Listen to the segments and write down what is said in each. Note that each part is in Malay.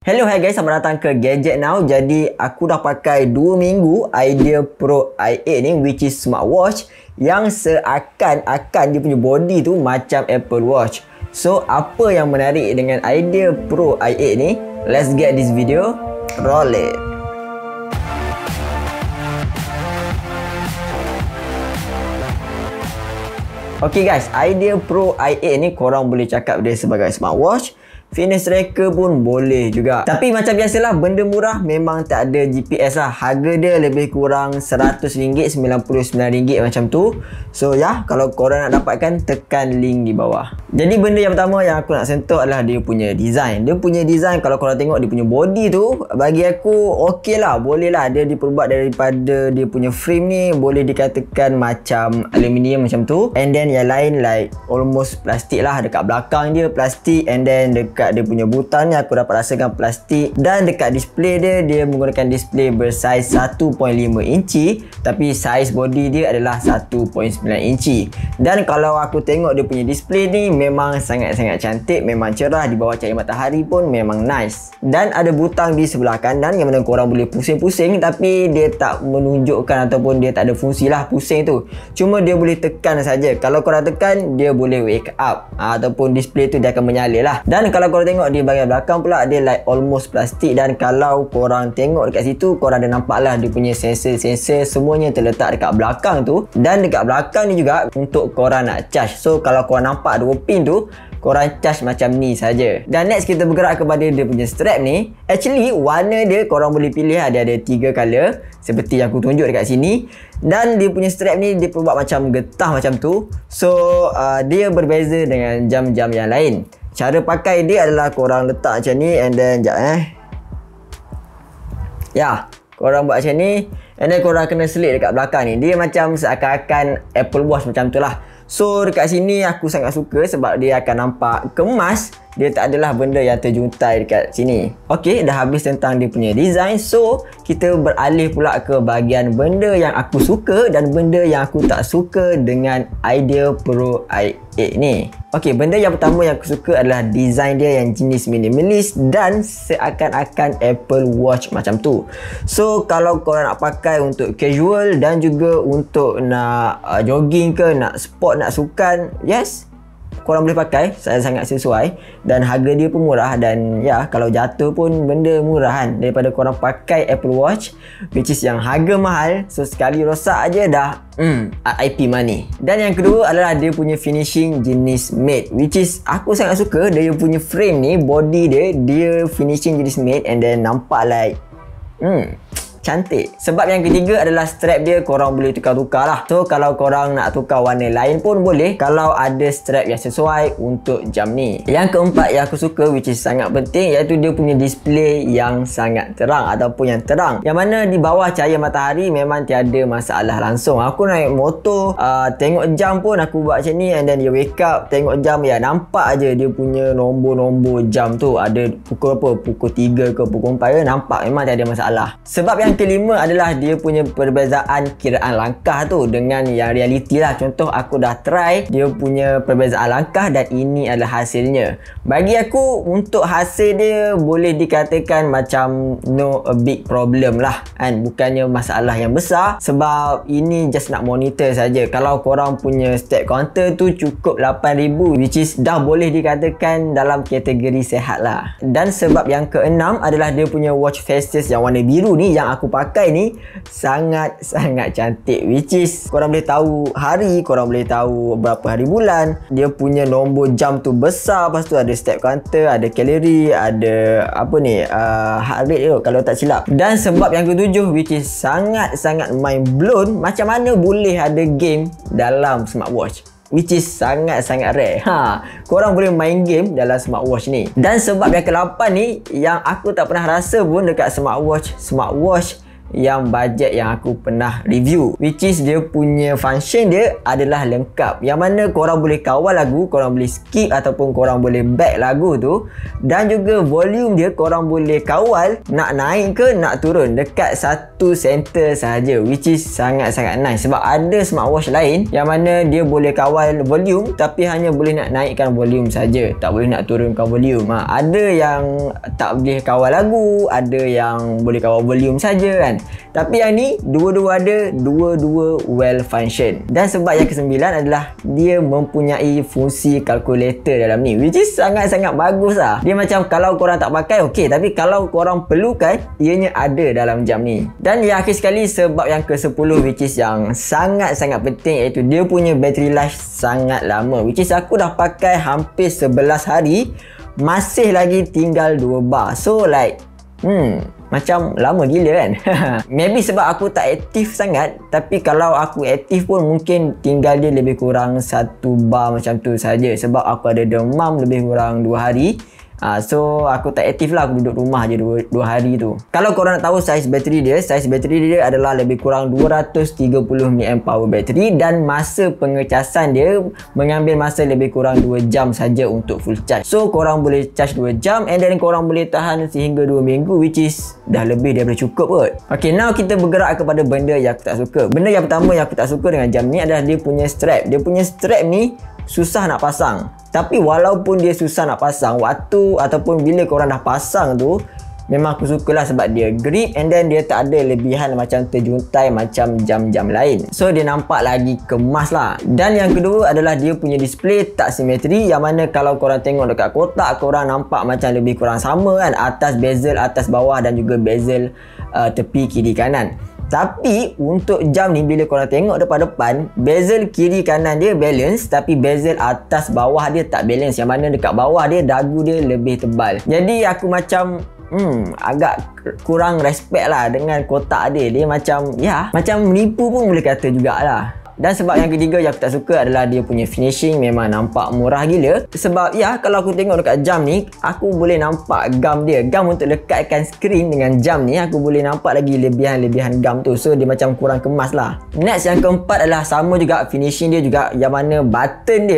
Hello, hi guys, selamat datang ke Gadget Now. Jadi aku dah pakai 2 minggu Idea Pro i8 ni, which is smartwatch yang seakan-akan dia punya body tu macam Apple Watch. So apa yang menarik dengan Idea Pro i8 ni? Let's get this video, roll it. Okay guys, Idea Pro i8 ni korang boleh cakap dia sebagai smartwatch, fitness tracker pun boleh juga. Tapi macam biasalah, benda murah memang tak ada GPS lah. Harga dia lebih kurang RM100, RM99 macam tu. So ya, kalau korang nak dapatkan, tekan link di bawah. Jadi benda yang pertama yang aku nak sentuh adalah dia punya design. Dia punya design, kalau korang tengok dia punya body tu, bagi aku okey lah, boleh lah. Dia diperbuat daripada dia punya frame ni, boleh dikatakan macam aluminium macam tu. And then yang lain like almost plastik lah. Dekat belakang dia plastik, and then dekat dia punya butang ni aku dapat rasakan plastik. Dan dekat display dia, dia menggunakan display bersaiz 1.5 inci, tapi saiz body dia adalah 1.9 inci. Dan kalau aku tengok dia punya display ni, memang sangat-sangat cantik, memang cerah, di bawah cahaya matahari pun memang nice. Dan ada butang di sebelah kanan yang mana korang boleh pusing-pusing, tapi dia tak menunjukkan ataupun dia tak ada fungsi lah pusing tu. Cuma dia boleh tekan saja. Kalau korang tekan, dia boleh wake up ataupun display tu dia akan menyala lah. Dan kalau korang tengok di bahagian belakang pula, dia like almost plastik. Dan kalau korang tengok dekat situ, korang ada nampak lah dia punya sensor-sensor semuanya terletak dekat belakang tu. Dan dekat belakang ni juga untuk korang nak charge. So kalau korang nampak dua pin tu, korang charge macam ni saja. Dan next kita bergerak kepada dia punya strap ni. Actually warna dia korang boleh pilih, ada 3 color seperti yang aku tunjuk dekat sini. Dan dia punya strap ni dia buat macam getah macam tu. So dia berbeza dengan jam-jam yang lain. Cara pakai dia adalah korang letak macam ni, and then ya, korang buat macam ni, and then korang kena selit dekat belakang ni. Dia macam seakan-akan Apple Watch macam tu lah. So dekat sini aku sangat suka sebab dia akan nampak kemas. Dia tak adalah benda yang terjuntai dekat sini. Ok, dah habis tentang dia punya design. So kita beralih pula ke bahagian benda yang aku suka dan benda yang aku tak suka dengan Idea Pro i8 ni. Ok, benda yang pertama yang aku suka adalah design dia yang jenis minimalis dan seakan-akan Apple Watch macam tu. So kalau korang nak pakai untuk casual dan juga untuk nak jogging ke, nak sport, nak sukan, yes, korang boleh pakai, sangat sesuai. Dan harga dia pun murah. Dan ya, kalau jatuh pun benda murah kan, daripada korang pakai Apple Watch which is yang harga mahal. So sekali rosak aja dah IP money. Dan yang kedua adalah dia punya finishing jenis matte, which is aku sangat suka. Dia punya frame ni, body dia finishing jenis matte, and then nampak like cantik. Sebab yang ketiga adalah strap dia, korang boleh tukar-tukar lah. So kalau korang nak tukar warna lain pun boleh, kalau ada strap yang sesuai untuk jam ni. Yang keempat yang aku suka, which is sangat penting, iaitu dia punya display yang sangat terang ataupun yang terang, yang mana di bawah cahaya matahari memang tiada masalah langsung. Aku naik motor, tengok jam pun aku buat macam ni, and then dia wake up, tengok jam, ya nampak aja dia punya nombor-nombor jam tu. Ada pukul apa, pukul 3 ke pukul 4 ke, nampak memang tiada masalah. Sebab yang kelima adalah dia punya perbezaan kiraan langkah tu dengan yang realiti lah. Contoh aku dah try dia punya perbezaan langkah dan ini adalah hasilnya. Bagi aku untuk hasil dia boleh dikatakan macam no a big problem lah kan, bukannya masalah yang besar sebab ini just nak monitor saja. Kalau korang punya step counter tu cukup 8000, which is dah boleh dikatakan dalam kategori sehat lah. Dan sebab yang keenam adalah dia punya watch faces yang warna biru ni, yang aku pakai ni sangat-sangat cantik, which is korang boleh tahu hari, korang boleh tahu berapa hari bulan. Dia punya nombor jam tu besar, lepas tu ada step counter, ada kalori, ada apa ni, heart rate tu kalau tak silap. Dan sebab yang ketujuh, which is sangat-sangat mind blown, macam mana boleh ada game dalam smartwatch, which is sangat-sangat rare. Korang boleh main game dalam smartwatch ni. Dan sebab yang ke-8 ni, yang aku tak pernah rasa pun dekat smartwatch yang bajet yang aku pernah review, which is dia punya function dia adalah lengkap, yang mana korang boleh kawal lagu, korang boleh skip ataupun korang boleh back lagu tu, dan juga volume dia korang boleh kawal nak naik ke nak turun dekat satu center sahaja, which is sangat-sangat nice. Sebab ada smartwatch lain yang mana dia boleh kawal volume tapi hanya boleh nak naikkan volume saja, tak boleh nak turunkan volume. Ada yang tak boleh kawal lagu, ada yang boleh kawal volume saja kan. Tapi yang ni dua-dua ada, dua-dua well function. Dan sebab yang kesembilan adalah dia mempunyai fungsi kalkulator dalam ni, which is sangat-sangat bagus lah. Dia macam kalau korang tak pakai okey, tapi kalau korang perlukan, ianya ada dalam jam ni. Dan yang akhir sekali, sebab yang ke-10, which is yang sangat-sangat penting, iaitu dia punya battery life sangat lama, which is aku dah pakai hampir 11 hari, masih lagi tinggal 2 bar. So like macam lama gila kan. Maybe sebab aku tak aktif sangat, tapi kalau aku aktif pun mungkin tinggal dia lebih kurang 1 bar macam tu saja, sebab aku ada demam lebih kurang 2 hari. So aku tak aktif lah, aku duduk rumah je 2 hari tu. Kalau korang nak tahu saiz bateri dia adalah lebih kurang 230 mAh bateri, dan masa pengecasan dia mengambil masa lebih kurang 2 jam saja untuk full charge. So korang boleh charge 2 jam and then korang boleh tahan sehingga 2 minggu, which is dah lebih daripada cukup kot. Okay, now kita bergerak kepada benda yang aku tak suka. Benda yang pertama yang aku tak suka dengan jam ni adalah dia punya strap. Dia punya strap ni susah nak pasang. Tapi walaupun dia susah nak pasang, waktu ataupun bila korang dah pasang tu, memang aku sukalah sebab dia grip and then dia tak ada lebihan macam terjuntai macam jam-jam lain. So dia nampak lagi kemas lah. Dan yang kedua adalah dia punya display tak simetri, yang mana kalau korang tengok dekat kotak, korang nampak macam lebih kurang sama kan, atas bezel, atas bawah dan juga bezel tepi kiri kanan. Tapi untuk jam ni bila korang tengok depan-depan, bezel kiri kanan dia balance, tapi bezel atas bawah dia tak balance, yang mana dekat bawah dia dagu dia lebih tebal. Jadi aku macam agak kurang respect lah dengan kotak dia. Dia macam macam menipu pun boleh kata jugalah. Dan sebab yang ketiga yang aku tak suka adalah dia punya finishing memang nampak murah gila. Sebab kalau aku tengok dekat jam ni, aku boleh nampak gam dia. Gam untuk lekatkan skrin dengan jam ni, aku boleh nampak lagi lebihan-lebihan gam tu. So dia macam kurang kemas lah. Next yang keempat adalah sama juga finishing dia juga, yang mana button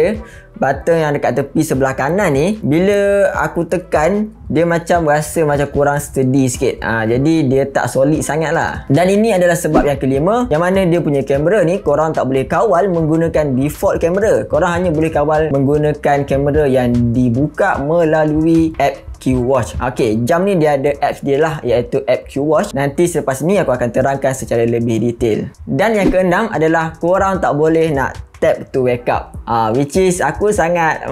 yang dekat tepi sebelah kanan ni, bila aku tekan dia macam rasa macam kurang steady sikit. Jadi dia tak solid sangat lah. Dan ini adalah sebab yang kelima, yang mana dia punya kamera ni korang tak boleh kawal menggunakan default kamera. Korang hanya boleh kawal menggunakan kamera yang dibuka melalui app QWatch. Okay, jam ni dia ada apps dia lah, iaitu app QWatch. Nanti selepas ni aku akan terangkan secara lebih detail. Dan yang keenam adalah korang tak boleh nak tap to wake up, which is aku sangat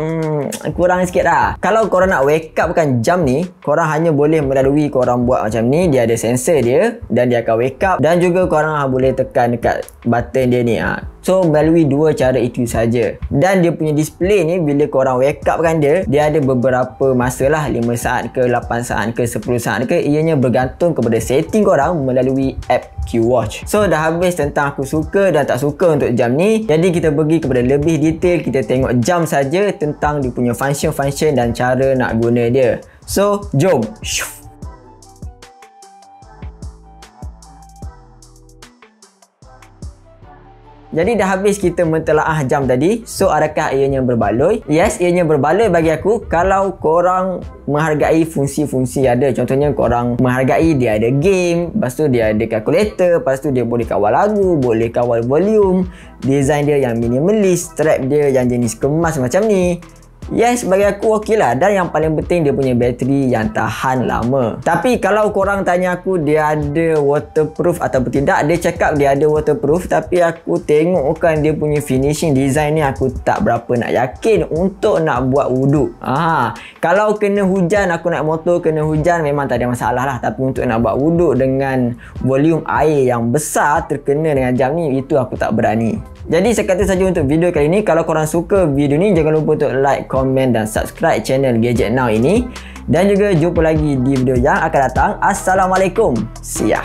kurang sikit lah. Kalau korang nak wake up kan jam ni, korang hanya boleh melalui korang buat macam ni. Dia ada sensor dia dan dia akan wake up, dan juga korang boleh tekan dekat button dia ni. So melalui dua cara itu saja. Dan dia punya display ni bila korang wake up kan dia ada beberapa masa lah, 5 saat ke 8 saat ke 10 saat ke, ianya bergantung kepada setting korang melalui app QWatch. So dah habis tentang aku suka dan tak suka untuk jam ni. Jadi kita pergi kepada lebih detail, kita tengok jam saja tentang dia punya function dan cara nak guna dia. So jom. Jadi dah habis kita mentelaah jam tadi. So adakah ianya berbaloi? Yes, ianya berbaloi bagi aku kalau korang menghargai fungsi-fungsi ada. Contohnya korang menghargai dia ada game, lepas tu dia ada kalkulator, lepas tu dia boleh kawal lagu, boleh kawal volume, design dia yang minimalis, strap dia yang jenis kemas macam ni. Yes, bagi aku okey lah. Dan yang paling penting dia punya bateri yang tahan lama. Tapi kalau korang tanya aku dia ada waterproof ataupun tidak, dia cakap dia ada waterproof, tapi aku tengokkan dia punya finishing design ni, aku tak berapa nak yakin untuk nak buat wuduk. Kalau kena hujan, aku naik motor kena hujan memang tak ada masalah lah. Tapi untuk nak buat wuduk dengan volume air yang besar terkena dengan jam ni, itu aku tak berani. Jadi sekata saja untuk video kali ni. Kalau korang suka video ni, jangan lupa untuk like, komen dan subscribe channel Gadget Now ini. Dan juga jumpa lagi di video yang akan datang. Assalamualaikum. See ya.